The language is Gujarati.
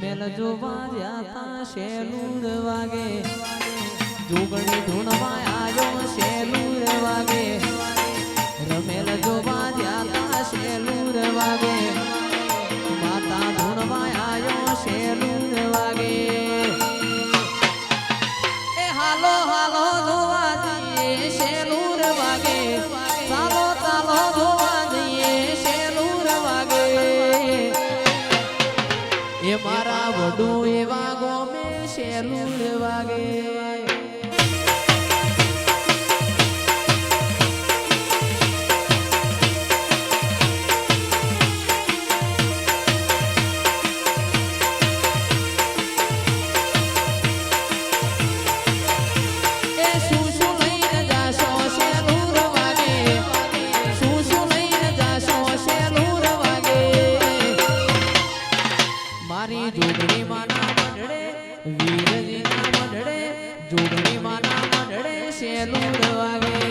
રમેલ જોવા જાતા શેલુર વાગે જોગણી ધૂણવા આયો શેલુર વાગે રમેલ જોવા જાતા શેલુર વાગે માતા ધૂણવા આયો શેલુર વાગે એ હાલો હાલો જોવા જઈએ શેલુર વાગે ચાલો ચાલો જોવા જઈએ શેલુર વાગે એ મારા વડુ એવા ગોમે શેલુર વાગે જોગણી માના મંડળે વીરજીના મંડળે જોગણી માના મંડળે શેલુર વાગે